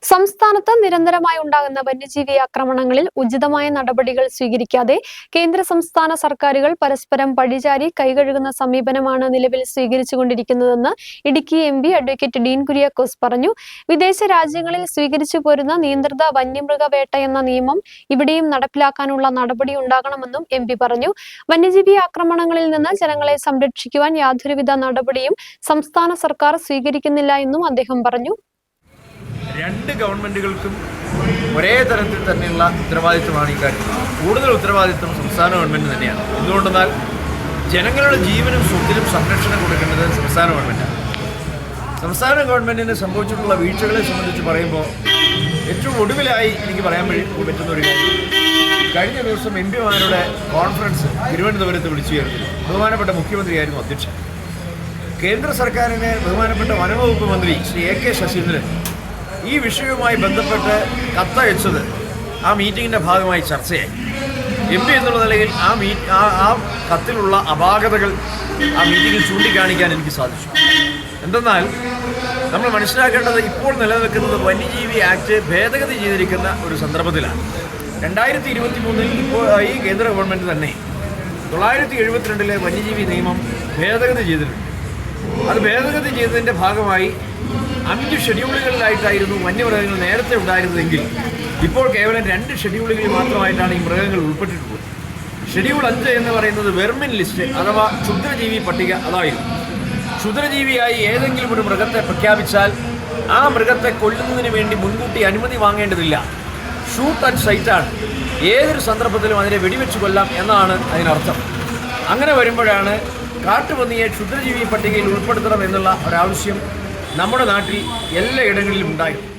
സംസ്ഥാനത്ത് നിരന്തരമായി ഉണ്ടാകുന്ന വന്യജീവി ആക്രമണങ്ങളിൽ ഉചിതമായ നടപടികൾ സ്വീകരിക്കാതെ കേന്ദ്ര സംസ്ഥാന സർക്കാരുകൾ പരസ്പരം പഴിചാരി കൈകഴുകുന്ന സമീപനമാണ് നിലവിൽ സ്വീകരിച്ചുകൊണ്ടിരിക്കുന്നതെന്ന് ഇടുക്കി എംപി അഡ്വക്കേറ്റ് ഡീൻ കുര്യാക്കോസ് പറഞ്ഞു. വിദേശ രാജ്യങ്ങളിൽ സ്വീകരിച്ചു പോരുന്ന നിയന്ത്രിത വന്യമൃഗ വേട്ട എന്ന നിയമം ഇവിടെയും നടപ്പിലാക്കാനുള്ള നടപടി ഉണ്ടാകണമെന്നും എംപി പറഞ്ഞു. വന്യജീവി ആക്രമണങ്ങളിൽ നിന്ന് ജനങ്ങളെ സംരക്ഷിക്കുവാൻ യാതൊരുവിധ നടപടിയും സംസ്ഥാന സർക്കാർ സ്വീകരിക്കുന്നില്ല എന്നും അദ്ദേഹം പറഞ്ഞു. രണ്ട് ഗവൺമെൻറ്റുകൾക്കും ഒരേ തരത്തിൽ തന്നെയുള്ള ഉത്തരവാദിത്വമാണ് ഇക്കാര്യത്തിൽ. കൂടുതൽ ഉത്തരവാദിത്വം സംസ്ഥാന ഗവൺമെൻറ് തന്നെയാണ്. എന്തുകൊണ്ടെന്നാൽ ജനങ്ങളുടെ ജീവനും സ്വത്തിനും സംരക്ഷണം കൊടുക്കേണ്ടത് സംസ്ഥാന ഗവൺമെൻറ്റാണ്. സംസ്ഥാന ഗവൺമെൻറ്റിന് സംഭവിച്ചിട്ടുള്ള വീഴ്ചകളെ സംബന്ധിച്ച് പറയുമ്പോൾ ഏറ്റവും ഒടുവിലായി എനിക്ക് പറയാൻ പറ്റുന്ന ഒരു കാര്യം, കഴിഞ്ഞ ദിവസം എം പിമാരുടെ കോൺഫറൻസ് തിരുവനന്തപുരത്ത് വിളിച്ചു ചേർത്തിരുന്നു. ബഹുമാനപ്പെട്ട മുഖ്യമന്ത്രിയായിരുന്നു അധ്യക്ഷൻ. കേന്ദ്ര സർക്കാരിന് ബഹുമാനപ്പെട്ട വനംവകുപ്പ് മന്ത്രി ശ്രീ AK ശശീന്ദ്രൻ ഈ വിഷയവുമായി ബന്ധപ്പെട്ട് കത്തയച്ചത് ആ മീറ്റിങ്ങിൻ്റെ ഭാഗമായി ചർച്ചയായി. MP എന്നുള്ള നിലയിൽ ആ കത്തിലുള്ള അപാകതകൾ ആ മീറ്റിങ്ങിൽ ചൂണ്ടിക്കാണിക്കാൻ എനിക്ക് സാധിച്ചു. എന്തെന്നാൽ നമ്മൾ മനസ്സിലാക്കേണ്ടത് ഇപ്പോൾ നിലനിൽക്കുന്നത് വന്യജീവി ആക്ട് ഭേദഗതി ചെയ്തിരിക്കുന്ന ഒരു സന്ദർഭത്തിലാണ്. 2023 ഇപ്പോൾ ഈ കേന്ദ്ര ഗവൺമെൻറ് തന്നെ 972 വന്യജീവി നിയമം ഭേദഗതി ചെയ്തിട്ടുണ്ട്. അത് ഭേദഗതി ചെയ്തതിൻ്റെ ഭാഗമായി 5 ഷെഡ്യൂളുകളിലായിട്ടായിരുന്നു വന്യമൃഗങ്ങൾ നേരത്തെ ഉണ്ടായിരുന്നതെങ്കിൽ ഇപ്പോൾ കേവലം 2 ഷെഡ്യൂളുകളിൽ മാത്രമായിട്ടാണ് ഈ മൃഗങ്ങൾ ഉൾപ്പെട്ടിട്ടുള്ളത്. ഷെഡ്യൂൾ 5 എന്ന് പറയുന്നത് വെർമിൻ ലിസ്റ്റ് അഥവാ ക്ഷുദ്രജീവി പട്ടിക. അതായിരുന്നു ക്ഷുദ്രജീവിയായി ഏതെങ്കിലും ഒരു മൃഗത്തെ പ്രഖ്യാപിച്ചാൽ ആ മൃഗത്തെ കൊല്ലുന്നതിന് വേണ്ടി മുൻകൂട്ടി അനുമതി വാങ്ങേണ്ടതില്ല. Shoot at സൈറ്റാണ്. ഏതൊരു സന്ദർഭത്തിലും അതിനെ വെടിവെച്ച് കൊല്ലാം എന്നാണ് അതിനർത്ഥം. അങ്ങനെ വരുമ്പോഴാണ് കാട്ടുപന്നിയെ ക്ഷുദ്രജീവി പട്ടികയിൽ ഉൾപ്പെടുത്തണം എന്നുള്ള ഒരാവശ്യം നമ്മുടെ നാട്ടിൽ എല്ലായിടങ്ങളിലും ഉണ്ടായിരുന്നു.